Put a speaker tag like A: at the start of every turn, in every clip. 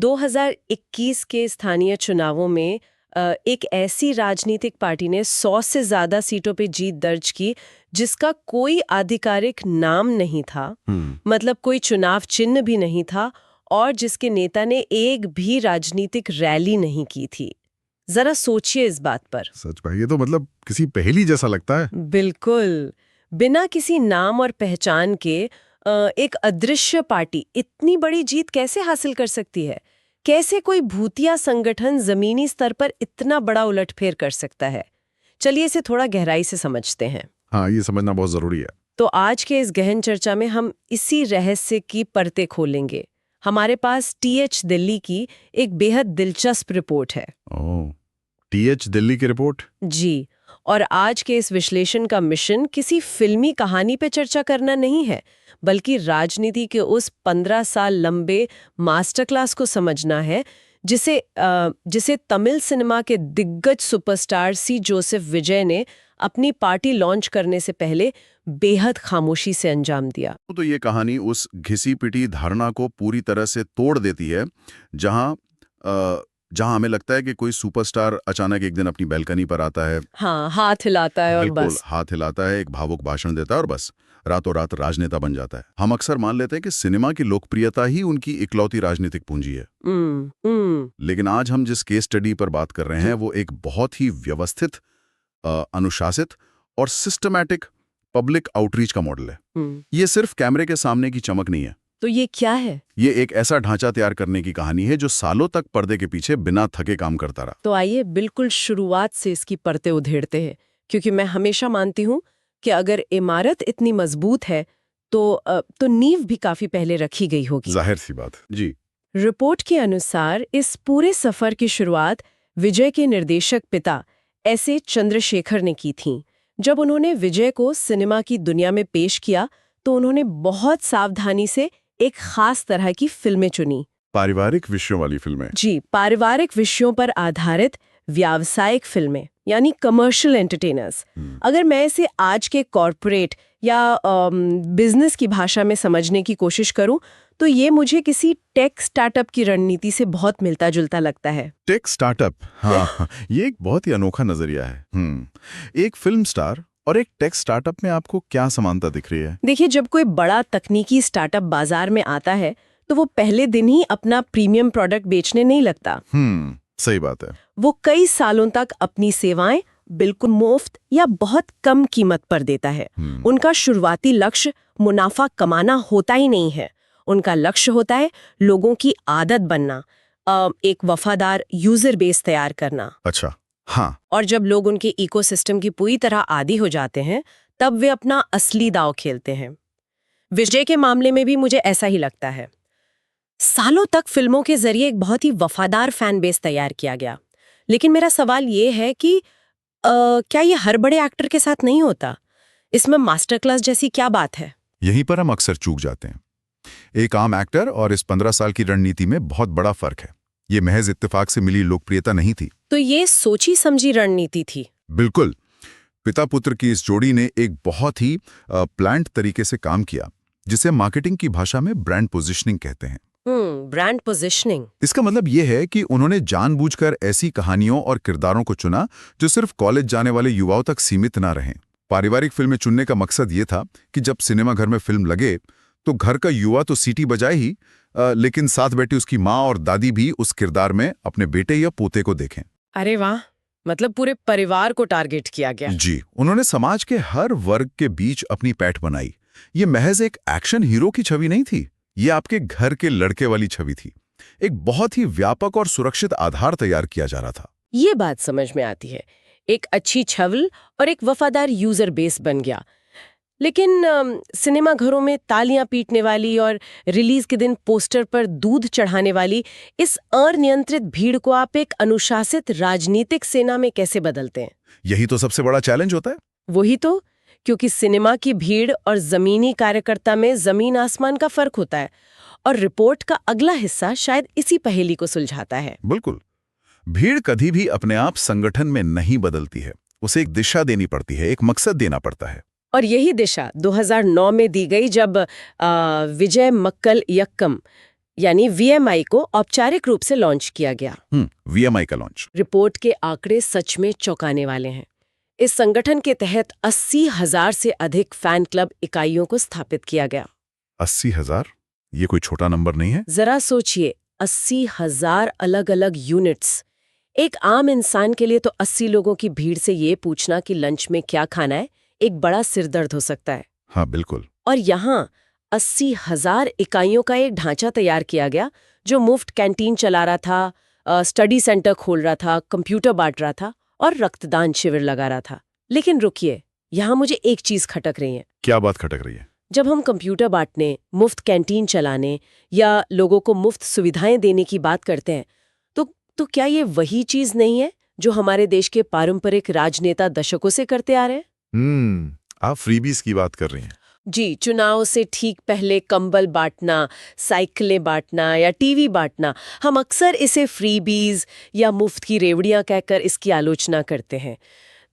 A: 2021 के स्थानीय चुनावों में एक ऐसी राजनीतिक पार्टी ने 100 से ज्यादा सीटों पे जीत दर्ज की जिसका कोई आधिकारिक नाम नहीं था, मतलब कोई चुनाव चिन्ह भी नहीं था और जिसके नेता ने एक भी राजनीतिक रैली नहीं की थी। जरा सोचिए इस बात पर।
B: सच भाई, ये तो मतलब किसी पहेली जैसा लगता है।
A: बिल्कुल, बिना किसी नाम और पहचान के एक अदृश्य पार्टी इतनी बड़ी जीत कैसे हासिल कर सकती है? कैसे कोई भूतिया संगठन जमीनी स्तर पर इतना बड़ा उलटफेर कर सकता है? चलिए इसे थोड़ा गहराई से समझते हैं।
B: हाँ, ये समझना बहुत जरूरी है।
A: तो आज के इस गहन चर्चा में हम इसी रहस्य की परतें खोलेंगे। हमारे पास टीएच दिल्ली की एक बेहद दिलचस्प रिपोर्ट है।
B: ओह, टीएच दिल्ली की रिपोर्ट?
A: जी, और आज के इस विश्लेषण का मिशन किसी फिल्मी कहानी पे चर्चा करना नहीं है, बल्कि राजनीति के उस 15 साल लंबे मास्टर क्लास को समझना है जिसे तमिल सिनेमा के दिग्गज सुपरस्टार सी जोसेफ विजय ने अपनी पार्टी लॉन्च करने से पहले बेहद खामोशी से अंजाम दिया।
B: तो ये कहानी उस घिसी पिटी धारणा को पूरी तरह से तोड़ देती है जहां हमें लगता है कि कोई सुपरस्टार अचानक एक दिन अपनी बैल्कनी पर आता है,
A: हाँ, हाथ हिलाता है और
B: बिल्कुल
A: बस।
B: हाथ हिलाता है, एक भावुक भाषण देता है और बस रातों रात राजनेता बन जाता है। हम अक्सर मान लेते हैं कि सिनेमा की लोकप्रियता ही उनकी इकलौती राजनीतिक पूंजी है। लेकिन आज हम जिस केस स्टडी पर बात कर रहे हैं वो एक बहुत ही व्यवस्थित, अनुशासित और सिस्टमैटिक पब्लिक आउटरीच का मॉडल है। ये सिर्फ कैमरे के सामने की चमक नहीं है।
A: तो ये क्या है?
B: ये एक ऐसा ढांचा तैयार करने की कहानी है जो सालों तक पर्दे के पीछे बिना थके काम करता रहा।
A: तो आइए बिल्कुल शुरुआत से इसकी परतें उधेड़ते हैं, क्योंकि मैं हमेशा मानती हूँ कि अगर इमारत इतनी मजबूत है तो नींव भी काफी पहले रखी गई होगी।
B: जाहिर सी बात जी।
A: रिपोर्ट के अनुसार इस पूरे सफर की शुरुआत विजय के निर्देशक पिता एस.ए. चंद्रशेखर ने की थी। जब उन्होंने विजय को सिनेमा की दुनिया में पेश किया तो उन्होंने बहुत सावधानी से एक खास तरह की फिल्में चुनी।
B: पारिवारिक विषयों वाली फिल्में?
A: जी, पारिवारिक विषयों पर आधारित व्यावसायिक फिल्में, यानी कमर्शियल एंटरटेनर्स। अगर मैं इसे आज के कॉरपोरेट या बिजनेस की भाषा में समझने की कोशिश करूं तो ये मुझे किसी टेक स्टार्टअप की रणनीति से बहुत मिलता जुलता लगता है।
B: टेक स्टार्टअप, हाँ, ये एक बहुत ही अनोखा नजरिया है। एक फिल्म स्टार और एक टेक स्टार्टअप में आपको क्या समानता दिख रही है?
A: देखिए, जब कोई बड़ा तकनीकी स्टार्टअप बाजार में आता है तो वो पहले दिन ही अपना प्रीमियम प्रोडक्ट बेचने नहीं लगता।
B: सही बात है।
A: वो कई सालों तक अपनी सेवाएं बिल्कुल मुफ्त या बहुत कम कीमत पर देता है। उनका शुरुआती लक्ष्य मुनाफा कमाना होता ही नहीं है। उनका लक्ष्य होता है लोगों की आदत बनना, एक वफादार यूजर बेस तैयार करना।
B: अच्छा, हाँ।
A: और जब लोग उनके इकोसिस्टम की पूरी तरह आदी हो जाते हैं तब वे अपना असली दांव खेलते हैं। विजय के मामले में भी मुझे ऐसा ही लगता है। सालों तक फिल्मों के जरिए एक बहुत ही वफादार फैन बेस तैयार किया गया, लेकिन मेरा सवाल ये है कि क्या ये हर बड़े एक्टर के साथ नहीं होता? इसमें मास्टर क्लास जैसी क्या बात है?
B: यहीं पर हम अक्सर चूक जाते हैं। एक आम एक्टर और इस 15 साल की रणनीति में बहुत बड़ा फर्क है। ये महज इत्तेफाक से मिली लोकप्रियता नहीं थी।
A: तो ये सोची समझी रणनीति थी।
B: बिल्कुल। पिता पुत्र की इस जोड़ी ने एक बहुत ही प्लान्ड तरीके से काम किया, जिसे मार्केटिंग की भाषा में ब्रांड पोजिशनिंग कहते हैं।
A: Brand positioning.
B: इसका मतलब ये है कि उन्होंने जानबूझकर ऐसी कहानियों और किरदारों को चुना जो सिर्फ कॉलेज जाने वाले युवाओं तक सीमित ना रहें। पारिवारिक फिल्में चुनने का मकसद ये था कि जब सिनेमा घर में फिल्म लगे तो घर का युवा तो सीटी बजाए ही, लेकिन साथ बैठी उसकी माँ और दादी भी उस किरदार में अपने बेटे या पोते को देखें।
A: अरे वाह, मतलब पूरे परिवार को टारगेट किया गया।
B: जी, उन्होंने समाज के हर वर्ग के बीच अपनी पैठ बनाई। ये महज एक एक्शन हीरो की छवि नहीं थी, ये आपके घर के लड़के वाली छवि थी। एक बहुत ही व्यापक और सुरक्षित आधार तैयार किया जा रहा था।
A: ये बात समझ में आती है। एक अच्छी छवल और एक वफादार यूजर बेस बन गया। लेकिन सिनेमा घरों में तालियां पीटने वाली और रिलीज के दिन पोस्टर पर दूध चढ़ाने वाली इस अनियंत्रित भीड़ को आप एक अनुशासित राजनीतिक सेना में कैसे बदलते हैं?
B: यही तो सबसे बड़ा चैलेंज होता है।
A: वही तो, क्योंकि सिनेमा की भीड़ और जमीनी कार्यकर्ता में जमीन आसमान का फर्क होता है। और रिपोर्ट का अगला हिस्सा शायद इसी पहेली को सुलझाता है।
B: बिल्कुल। भीड़ कभी भी अपने आप संगठन में नहीं बदलती है, उसे एक दिशा देनी पड़ती है, एक मकसद देना पड़ता है।
A: और यही दिशा 2009 में दी गई जब विजय मक्कल यक्कम यानी VMI को औपचारिक रूप से लॉन्च किया गया।
B: VMI का लॉन्च।
A: रिपोर्ट के आंकड़े सच में चौंकाने वाले हैं। इस संगठन के तहत 80,000 से अधिक फैन क्लब इकाइयों को स्थापित किया गया।
B: 80,000? ये कोई छोटा नंबर नहीं है।
A: जरा सोचिए, 80,000 अलग अलग यूनिट्स। एक आम इंसान के लिए तो 80 लोगों की भीड़ से ये पूछना कि लंच में क्या खाना है एक बड़ा सिरदर्द हो सकता है।
B: हाँ, बिल्कुल।
A: और यहाँ 80,000 इकाइयों का एक ढांचा तैयार किया गया जो मुफ्त कैंटीन चला रहा था, स्टडी सेंटर खोल रहा था, कंप्यूटर बांट रहा था और रक्तदान शिविर लगा रहा था। लेकिन रुकिए, यहाँ मुझे एक चीज खटक रही है।
B: क्या बात खटक रही है?
A: जब हम कंप्यूटर बांटने, मुफ्त कैंटीन चलाने या लोगों को मुफ्त सुविधाएं देने की बात करते हैं तो क्या ये वही चीज नहीं है जो हमारे देश के पारंपरिक राजनेता दशकों से करते आ रहे हैं?
B: आप फ्रीबीज की बात कर रही हैं।
A: जी, चुनाव से ठीक पहले कंबल बांटना, साइकिलें बांटना या टीवी बांटना, हम अक्सर इसे फ्रीबीज या मुफ्त की रेवड़ियां कहकर इसकी आलोचना करते हैं।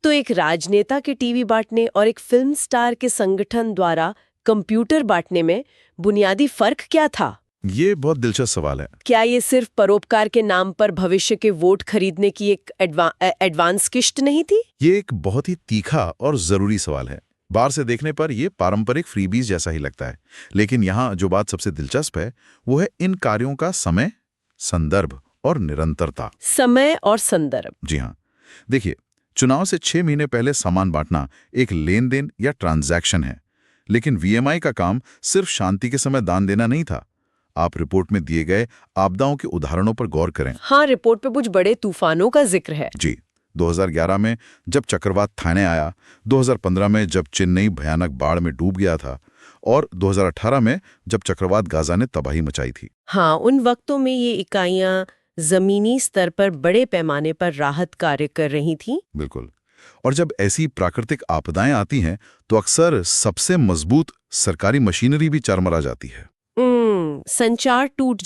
A: तो एक राजनेता के टीवी बांटने और एक फिल्म स्टार के संगठन द्वारा कंप्यूटर बांटने में बुनियादी फर्क क्या था?
B: ये बहुत दिलचस्प सवाल है।
A: क्या ये सिर्फ परोपकार के नाम पर भविष्य के वोट खरीदने की एक एडवांस किश्त नहीं थी?
B: ये एक बहुत ही तीखा और जरूरी सवाल है। बाहर से देखने पर यह पारंपरिक फ्रीबीज जैसा ही लगता है, लेकिन यहाँ जो बात सबसे दिलचस्प है वो है इन कार्यों का समय, संदर्भ और निरंतरता।
A: समय और संदर्भ।
B: जी हाँ, देखिए, चुनाव से 6 महीने पहले सामान बांटना एक लेन देन या ट्रांजैक्शन है, लेकिन VMI का काम सिर्फ शांति के समय दान देना नहीं था। आप रिपोर्ट में दिए गए आपदाओं के उदाहरणों पर गौर करें।
A: हाँ, रिपोर्ट पे कुछ बड़े तूफानों का जिक्र है।
B: जी, 2011 में जब चक्रवात थाने आया, 2015 में जब चेन्नई भयानक बाढ़ में डूब गया था और 2018 में जब चक्रवात गाजा ने तबाही मचाई थी।
A: हाँ, उन वक्तों में ये इकाइयां जमीनी स्तर पर बड़े पैमाने पर राहत कार्य कर रही थीं।
B: बिल्कुल। और जब ऐसी प्राकृतिक आपदाएं आती हैं तो अक्सर सबसे मजबूत सरकारी मशीनरी भी चरमरा जाती है।
A: संचार टूट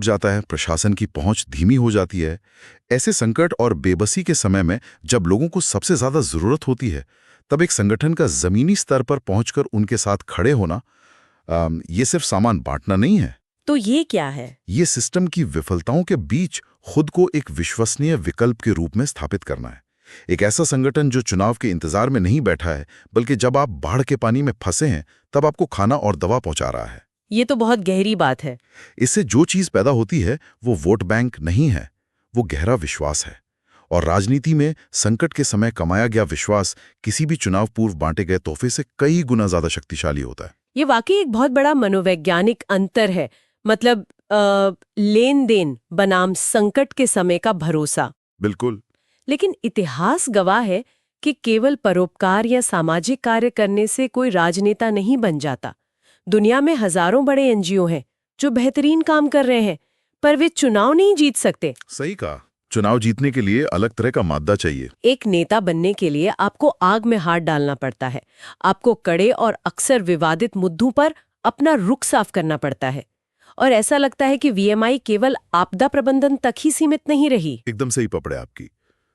A: जाता है।
B: प्रशासन की पहुंच धीमी हो जाती है। ऐसे संकट और बेबसी के समय में जब लोगों को सबसे ज्यादा जरूरत होती है, तब एक संगठन का जमीनी स्तर पर पहुंचकर उनके साथ खड़े होना, ये सिर्फ सामान बांटना नहीं है।
A: तो ये क्या है?
B: ये सिस्टम की विफलताओं के बीच खुद को एक विश्वसनीय विकल्प के रूप में स्थापित करना है। एक ऐसा संगठन जो चुनाव के इंतजार में नहीं बैठा है, बल्कि जब आप बाढ़ के पानी में फंसे हैं तब आपको खाना और दवा पहुंचा रहा है।
A: ये तो बहुत गहरी बात है।
B: इससे जो चीज पैदा होती है वो वोट बैंक नहीं है, वो गहरा विश्वास है। और राजनीति में संकट के समय कमाया गया विश्वास किसी भी चुनाव पूर्व बांटे गए तोहफे से कई गुना ज्यादा शक्तिशाली होता है।
A: ये वाकई एक बहुत बड़ा मनोवैज्ञानिक अंतर है। मतलब लेन देन बनाम संकट के समय का भरोसा।
B: बिल्कुल।
A: लेकिन इतिहास गवाह है कि केवल परोपकार या सामाजिक कार्य करने से कोई राजनेता नहीं बन जाता। दुनिया में हजारों बड़े NGO हैं जो बेहतरीन काम कर रहे हैं, पर वे चुनाव नहीं जीत सकते।
B: सही कहा। चुनाव जीतने के लिए अलग तरह का मादा चाहिए।
A: एक नेता बनने के लिए आपको आग में हाथ डालना पड़ता है। आपको कड़े और अक्सर विवादित मुद्दों पर अपना रुख साफ करना पड़ता है। और ऐसा लगता है कि VMI केवल आपदा प्रबंधन तक ही सीमित नहीं रही।
B: एकदम सही पकड़े आपकी।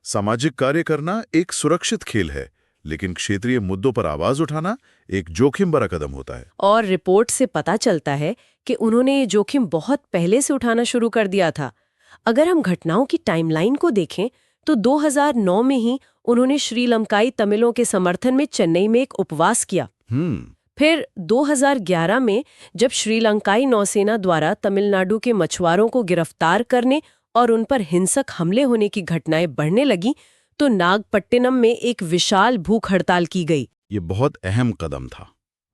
B: सामाजिक कार्य करना एक सुरक्षित खेल है, लेकिन क्षेत्रीय मुद्दों पर आवाज उठाना एक जोखिम भरा कदम होता है। और
A: रिपोर्ट से पता चलता है कि उन्होंने ये जोखिम बहुत पहले से उठाना शुरू कर दिया था। अगर हम घटनाओं की टाइमलाइन को देखें तो 2009 में ही उन्होंने श्रीलंकाई तमिलों के समर्थन में चेन्नई में एक उपवास किया। फिर 2011 में जब श्रीलंकाई नौसेना द्वारा तमिलनाडु के मछुआरों को गिरफ्तार करने और उन पर हिंसक हमले होने की घटनाएं बढ़ने लगी, तो नागपट्टिनम में एक विशाल भूख हड़ताल की गई।
B: ये बहुत अहम कदम था।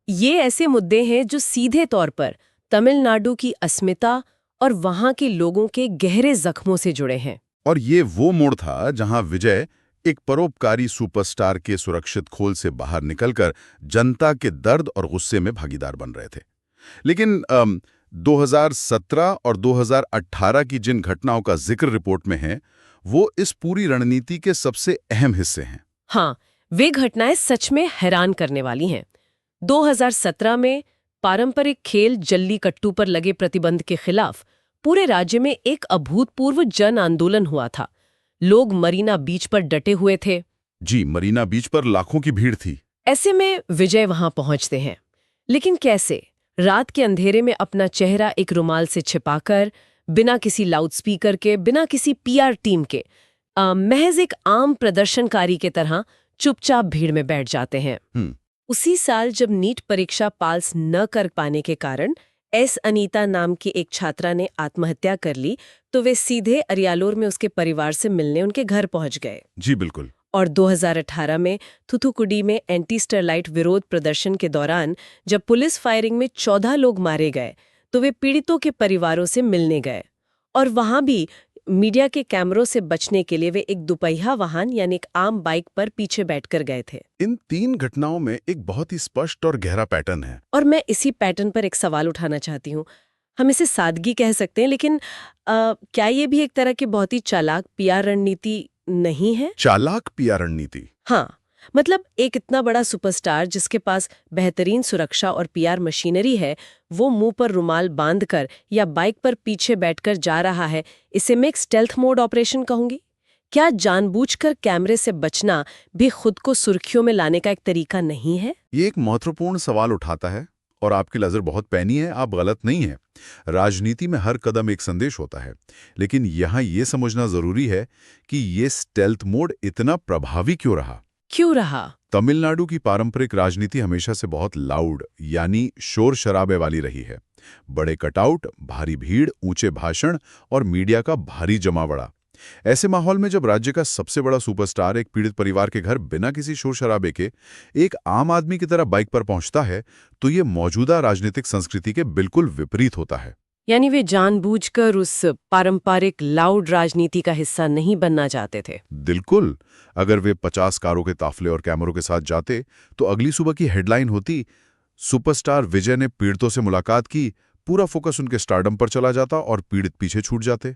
A: ये ऐसे मुद्दे हैं जो सीधे तौर पर तमिलनाडु की अस्मिता और वहां के लोगों के गहरे जख्मों से जुड़े हैं।
B: और ये वो मोड़ था जहां विजय एक परोपकारी सुपरस्टार के सुरक्षित खोल से बाहर निकलकर जनता के दर्द और गुस्से में भागीदार बन रहे थे। लेकिन 2017 और 2018 की जिन घटनाओं का जिक्र रिपोर्ट में है, वो इस पूरी रणनीति के सबसे अहम हिस्से हैं।
A: हाँ, वे घटनाएं सच में हैरान करने वाली हैं। 2017 में पारंपरिक खेल जल्लीकट्टू पर लगे प्रतिबंध के खिलाफ पूरे राज्य में एक अभूतपूर्व जन आंदोलन हुआ था। लोग मरीना बीच पर डटे हुए थे।
B: जी, मरीना बीच पर लाखों की भीड़ थी।
A: ऐसे में विजय वहां पहुंचते हैं, लेकिन कैसे? रात के अंधेरे में अपना चेहरा एक रुमाल से छिपाकर, बिना किसी लाउडस्पीकर के, बिना किसी पीआर टीम के, महज एक आम प्रदर्शनकारी के तरह चुपचाप भीड़ में बैठ जाते हैं। उसी साल जब नीट परीक्षा पास न कर पाने के कारण एस अनीता नाम की एक छात्रा ने आत्महत्या कर ली, तो वे सीधे अरियालोर में उसके परिवार से मिलने उनके घर पहुंच गए।
B: जी बिल्कुल।
A: और 2018 में थुथुकुडी में एंटी स्टरलाइट विरोध प्रदर्शन के दौरान जब पुलिस फायरिंग में 14 लोग मारे गए, तो वे पीड़ितों के परिवारों से मिलने गए। और वहां भी मीडिया के कैमरों से बचने के लिए वे एक दुपहिया वाहन यानी एक आम बाइक पर पीछे बैठकर गए थे।
B: इन 3 घटनाओं में एक बहुत ही स्पष्ट और गहरा पैटर्न है।
A: और मैं इसी पैटर्न पर एक सवाल उठाना चाहती हूँ। हम इसे सादगी कह सकते हैं, लेकिन क्या ये भी एक तरह की बहुत ही चालाक पीआर रणनीति नहीं है?
B: चालाक पीआर रणनीति?
A: हाँ, मतलब एक इतना बड़ा सुपरस्टार जिसके पास बेहतरीन सुरक्षा और पीआर मशीनरी है, वो मुंह पर रुमाल बांधकर या बाइक पर पीछे बैठकर जा रहा है। इसे मैं एक स्टेल्थ मोड ऑपरेशन कहूंगी। क्या जानबूझकर कैमरे से बचना भी खुद को सुर्खियों में लाने का एक तरीका नहीं है?
B: ये एक महत्वपूर्ण सवाल उठाता है और आपकी नजर बहुत पैनी है, आप गलत नहीं है। राजनीति में हर कदम एक संदेश होता है, लेकिन यहाँ ये समझना जरूरी है कि ये स्टेल्थ मोड इतना प्रभावी क्यों रहा। तमिलनाडु की पारंपरिक राजनीति हमेशा से बहुत लाउड यानी शोर शराबे वाली रही है। बड़े कटआउट, भारी भीड़, ऊंचे भाषण और मीडिया का भारी जमावड़ा। ऐसे माहौल में जब राज्य का सबसे बड़ा सुपरस्टार एक पीड़ित परिवार के घर बिना किसी शोर शराबे के एक आम आदमी की तरह बाइक पर पहुंचता है, तो ये मौजूदा राजनीतिक संस्कृति के बिल्कुल विपरीत होता है।
A: यानी वे जानबूझकर उस पारंपरिक लाउड राजनीति का हिस्सा नहीं बनना चाहते थे।
B: बिल्कुल। अगर वे 50 कारों के ताफले और कैमरों के साथ जाते, तो अगली सुबह की हेडलाइन होती, सुपरस्टार विजय ने पीड़ितों से मुलाकात की। पूरा फोकस उनके स्टारडम पर चला जाता और पीड़ित पीछे छूट जाते।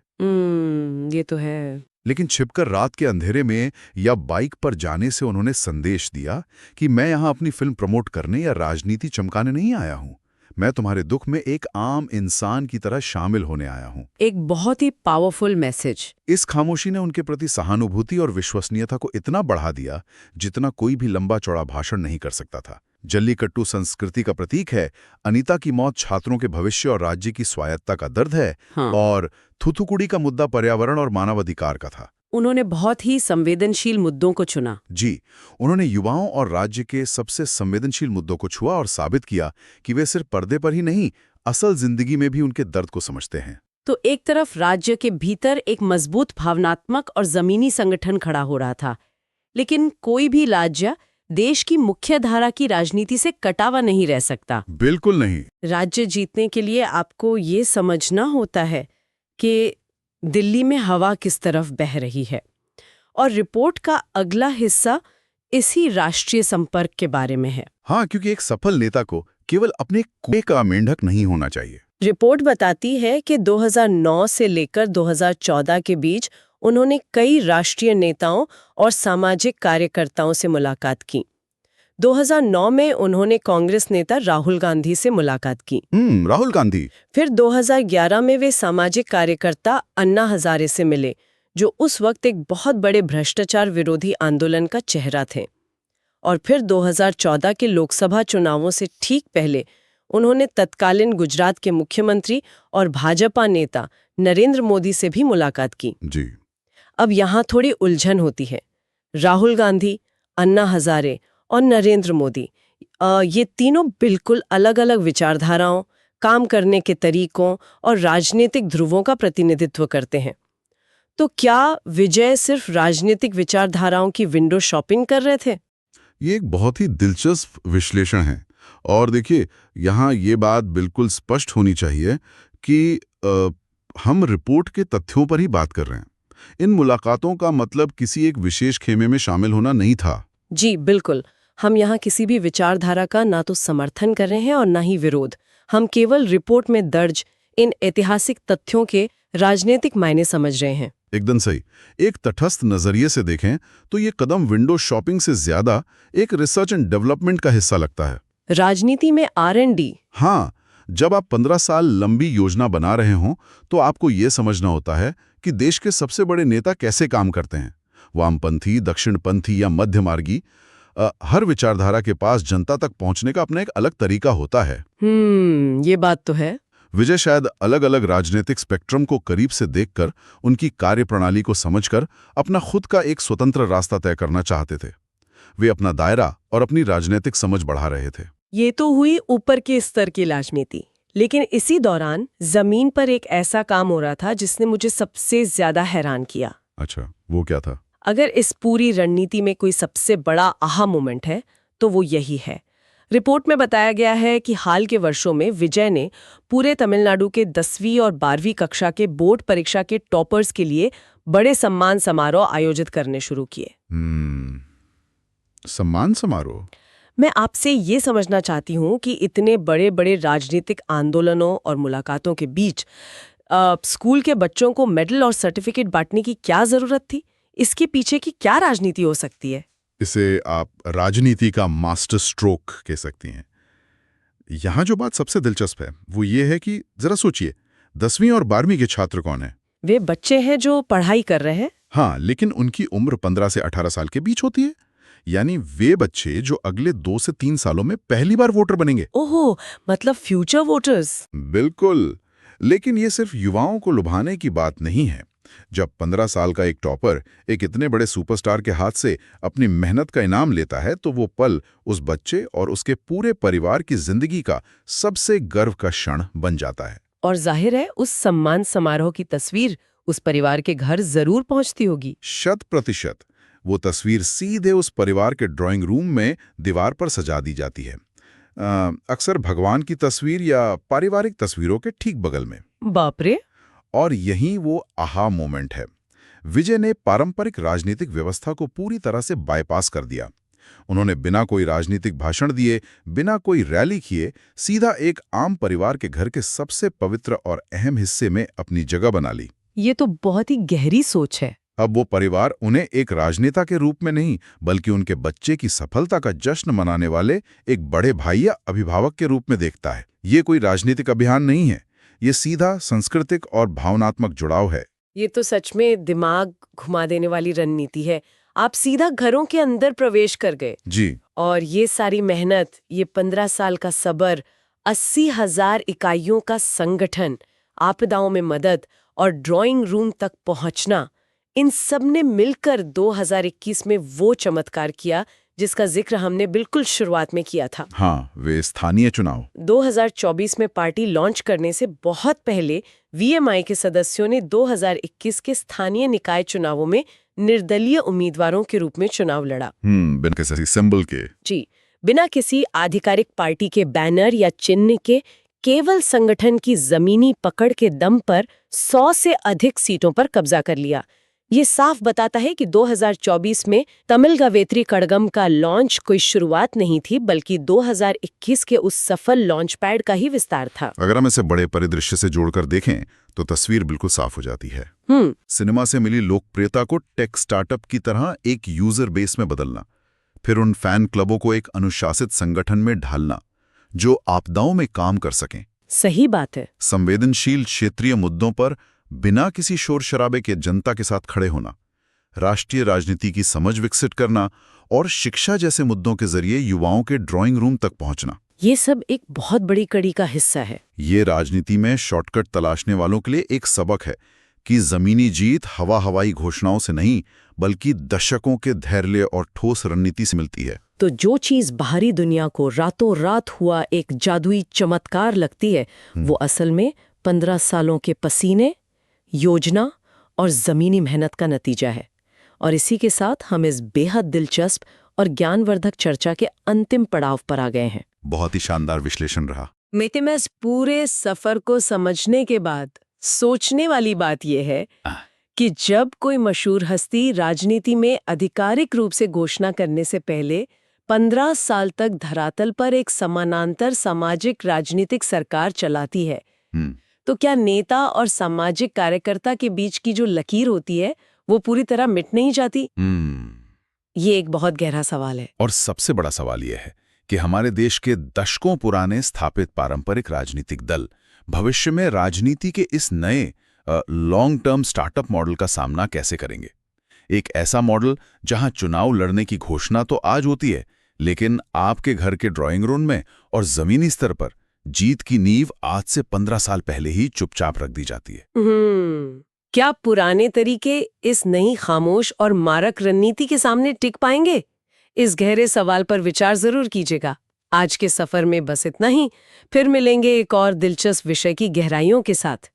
A: ये तो है।
B: लेकिन छिपकर रात के अंधेरे में या बाइक पर जाने से उन्होंने संदेश दिया कि मैं यहां अपनी फिल्म प्रमोट करने या राजनीति चमकाने नहीं आया हूं। मैं तुम्हारे दुख में एक आम इंसान की तरह शामिल होने आया हूं।
A: एक बहुत ही पावरफुल मैसेज।
B: इस खामोशी ने उनके प्रति सहानुभूति और विश्वसनीयता को इतना बढ़ा दिया जितना कोई भी लंबा चौड़ा भाषण नहीं कर सकता था। जल्लीकट्टू संस्कृति का प्रतीक है, अनीता की मौत छात्रों के भविष्य और राज्य की स्वायत्ता का दर्द है।
A: हाँ।
B: और थुथुकुडी का मुद्दा पर्यावरण और मानवाधिकार का था।
A: उन्होंने बहुत ही संवेदनशील मुद्दों को चुना।
B: जी, उन्होंने युवाओं और राज्य के सबसे संवेदनशील मुद्दों को छुआ और साबित किया कि वे सिर्फ पर्दे पर ही नहीं, असल जिंदगी में भी उनके दर्द को समझते हैं।
A: तो एक तरफ राज्य के भीतर एक मजबूत भावनात्मक और जमीनी संगठन खड़ा हो रहा था, लेकिन कोई भी राज्य देश की मुख्य धारा की राजनीति से कटा हुआ नहीं रह सकता।
B: बिल्कुल नहीं।
A: राज्य जीतने के लिए आपको ये समझना होता है कि दिल्ली में हवा किस तरफ बह रही है। और रिपोर्ट का अगला हिस्सा इसी राष्ट्रीय संपर्क के बारे में है।
B: हाँ, क्योंकि एक सफल नेता को केवल अपने कुएं का मेंढक नहीं होना चाहिए।
A: रिपोर्ट बताती है कि 2009 से लेकर 2014 के बीच उन्होंने कई राष्ट्रीय नेताओं और सामाजिक कार्यकर्ताओं से मुलाकात की। 2009 में उन्होंने कांग्रेस नेता राहुल गांधी से मुलाकात की।
B: राहुल गांधी।
A: फिर 2011 में वे सामाजिक कार्यकर्ता अन्ना हजारे से मिले, जो उस वक्त एक बहुत बड़े भ्रष्टाचार विरोधी आंदोलन का चेहरा थे। और फिर 2014 के लोकसभा चुनावों से ठीक पहले उन्होंने तत्कालीन गुजरात के मुख्यमंत्री और भाजपा नेता नरेंद्र मोदी से भी मुलाकात की।
B: जी।
A: अब यहाँ थोड़ी उलझन होती है। राहुल गांधी, अन्ना हजारे और नरेंद्र मोदी, ये तीनों बिल्कुल अलग अलग विचारधाराओं, काम करने के तरीकों और राजनीतिक ध्रुवों का प्रतिनिधित्व करते हैं। तो क्या विजय सिर्फ राजनीतिक विचारधाराओं की विंडो शॉपिंग कर रहे थे?
B: ये एक बहुत ही दिलचस्प विश्लेषण है। और देखिए, यहाँ ये बात बिल्कुल स्पष्ट होनी चाहिए कि हम रिपोर्ट के तथ्यों पर ही बात कर रहे हैं। इन मुलाकातों का मतलब किसी एक विशेष खेमे में शामिल होना नहीं था।
A: जी बिल्कुल। हम यहाँ किसी भी विचारधारा का ना तो समर्थन कर रहे हैं और ना ही विरोध। हम केवल रिपोर्ट में दर्ज इन ऐतिहासिक तथ्यों के राजनीतिक मायने समझ रहे हैं।
B: एकदम सही। एक तटस्थ नजरिए से देखें तो ये कदम विंडो शॉपिंग से ज्यादा एक रिसर्च एंड डेवलपमेंट का हिस्सा लगता है।
A: राजनीति में R&D।
B: हाँ, जब आप 15 साल लंबी योजना बना रहे हों तो आपको ये समझना होता है कि देश के सबसे बड़े नेता कैसे काम करते हैं। वामपंथी, दक्षिणपंथी या मध्यमार्गी, हर विचारधारा के पास जनता तक पहुंचने का अपना एक अलग तरीका होता है।
A: ये बात तो है।
B: विजय शायद अलग अलग राजनीतिक स्पेक्ट्रम को करीब से देखकर, उनकी कार्यप्रणाली को समझकर अपना खुद का एक स्वतंत्र रास्ता तय करना चाहते थे। वे अपना दायरा और अपनी राजनीतिक समझ बढ़ा रहे थे।
A: ये तो हुई ऊपर के स्तर की राजनीति, लेकिन इसी दौरान जमीन पर एक ऐसा काम हो रहा था जिसने मुझे सबसे ज्यादा हैरान किया।
B: अच्छा, वो क्या था?
A: अगर इस पूरी रणनीति में कोई सबसे बड़ा आहा मोमेंट है तो वो यही है। रिपोर्ट में बताया गया है कि हाल के वर्षों में विजय ने पूरे तमिलनाडु के 10वीं और 12वीं कक्षा के बोर्ड परीक्षा के टॉपर्स के लिए बड़े सम्मान समारोह आयोजित करने शुरू किए।
B: सम्मान समारोह?
A: मैं आपसे ये समझना चाहती हूँ कि इतने बड़े बड़े राजनीतिक आंदोलनों और मुलाकातों के बीच स्कूल के बच्चों को मेडल और सर्टिफिकेट बांटने की क्या जरूरत थी? इसके पीछे की क्या राजनीति हो सकती है?
B: इसे आप राजनीति का मास्टर स्ट्रोक कह सकती हैं। यहाँ जो बात सबसे दिलचस्प है वो ये है कि जरा सोचिए, 10वीं और 12वीं के छात्र कौन है?
A: वे बच्चे हैं जो पढ़ाई कर रहे हैं।
B: हाँ, लेकिन उनकी उम्र 15 से 18 साल के बीच होती है। यानी वे बच्चे जो अगले 2 से 3 सालों में पहली बार वोटर बनेंगे।
A: ओहो, मतलब फ्यूचर वोटर्स।
B: बिल्कुल। लेकिन ये सिर्फ युवाओं को लुभाने की बात नहीं है। जब 15 साल का एक टॉपर एक इतने बड़े सुपरस्टार के हाथ से अपनी मेहनत का इनाम लेता है तो वो पल उस बच्चे और उसके पूरे परिवार की जिंदगी का सबसे गर्व का क्षण बन जाता है।
A: और जाहिर है उस सम्मान समारोह की तस्वीर उस परिवार के घर जरूर पहुंचती होगी।
B: 100%। वो तस्वीर सीधे उस परिवार के ड्राइंग रूम में दीवार पर सजा दी जाती है, अक्सर भगवान की तस्वीर या पारिवारिक तस्वीरों के ठीक बगल में।
A: बाप रे।
B: और यही वो आहा मोमेंट है। विजय ने पारंपरिक राजनीतिक व्यवस्था को पूरी तरह से बाईपास कर दिया। उन्होंने बिना कोई राजनीतिक भाषण दिए, बिना कोई रैली किए, सीधा एक आम परिवार के घर के सबसे पवित्र और अहम हिस्से में अपनी जगह बना ली।
A: ये तो बहुत ही गहरी सोच है।
B: अब वो परिवार उन्हें एक राजनेता के रूप में नहीं, बल्कि उनके बच्चे की सफलता का जश्न मनाने वाले एक बड़े भाई या अभिभावक के रूप में देखता है। ये कोई राजनीतिक अभियान नहीं है, ये सीधा सांस्कृतिक और भावनात्मक जुड़ाव है।
A: ये तो सच में दिमाग घुमा देने वाली रणनीति है। आप सीधा घरों के अंदर प्रवेश कर गए।
B: जी।
A: और ये सारी मेहनत, ये 15 साल का सब्र, 80,000 इकाइयों का संगठन, आपदाओं में मदद और ड्राइंग रूम तक पहुंचना, इन सब ने मिलकर 2021 में वो चमत्कार किया जिसका जिक्र हमने बिल्कुल शुरुआत में किया था।
B: हाँ, वे स्थानीय चुनाव।
A: 2024 में पार्टी लॉन्च करने से बहुत पहले वीएमआई के सदस्यों ने 2021 के स्थानीय निकाय चुनावों में निर्दलीय उम्मीदवारों के रूप में चुनाव लड़ा।
B: बिना किसी सिंबल के।
A: जी, बिना किसी आधिकारिक पार्टी के बैनर या चिन्ह के, केवल संगठन की जमीनी पकड़ के दम पर 100 से अधिक सीटों पर कब्जा कर लिया। ये साफ बताता है कि 2024 में तमिल गावेत्री कड़गम का लॉन्च कोई शुरुआत नहीं थी, बल्कि 2021 के उस सफल लॉन्च पैड का ही विस्तार था।
B: अगर हम इसे बड़े परिदृश्य से जोड़कर देखें तो तस्वीर बिल्कुल साफ हो जाती है। सिनेमा से मिली लोकप्रियता को टेक स्टार्टअप की तरह एक यूजर बेस में बदलना, फिर उन फैन क्लबों को एक अनुशासित संगठन में ढालना जो आपदाओं में काम कर सकें।
A: सही बात है।
B: संवेदनशील क्षेत्रीय मुद्दों पर बिना किसी शोर शराबे के जनता के साथ खड़े होना, राष्ट्रीय राजनीति की समझ विकसित करना और शिक्षा जैसे मुद्दों के जरिए युवाओं के ड्राइंग रूम तक पहुंचना,
A: ये सब एक बहुत बड़ी कड़ी का हिस्सा है।
B: ये राजनीति में शॉर्टकट तलाशने वालों के लिए एक सबक है कि जमीनी जीत हवाई घोषणाओं से नहीं, बल्कि दशकों के धैर्य और ठोस रणनीति से मिलती है।
A: तो जो चीज बाहरी दुनिया को रातों रात हुआ एक जादुई चमत्कार लगती है, वो असल में 15 सालों के पसीने, योजना और जमीनी मेहनत का नतीजा है। और इसी के साथ हम इस बेहद दिलचस्प और ज्ञानवर्धक चर्चा के अंतिम पड़ाव पर आ गए हैं।
B: बहुत ही शानदार विश्लेषण रहा।
A: मिथिमेस पूरे सफर को समझने के बाद सोचने वाली बात यह है कि जब कोई मशहूर हस्ती राजनीति में आधिकारिक रूप से घोषणा करने से पहले 15 साल तक धरातल पर एक समानांतर सामाजिक राजनीतिक सरकार चलाती है, तो क्या नेता और सामाजिक कार्यकर्ता के बीच की जो लकीर होती है वो पूरी तरह मिट नहीं जाती? ये एक बहुत गहरा सवाल है।
B: और सबसे बड़ा सवाल यह है कि हमारे देश के दशकों पुराने स्थापित पारंपरिक राजनीतिक दल भविष्य में राजनीति के इस नए लॉन्ग टर्म स्टार्टअप मॉडल का सामना कैसे करेंगे? एक ऐसा मॉडल जहां चुनाव लड़ने की घोषणा तो आज होती है, लेकिन आपके घर के ड्राइंग रूम में और जमीनी स्तर पर जीत की नींव आज से 15 साल पहले ही चुपचाप रख दी जाती है।
A: क्या पुराने तरीके इस नई खामोश और मारक रणनीति के सामने टिक पाएंगे? इस गहरे सवाल पर विचार जरूर कीजिएगा। आज के सफर में बस इतना ही। फिर मिलेंगे एक और दिलचस्प विषय की गहराइयों के साथ।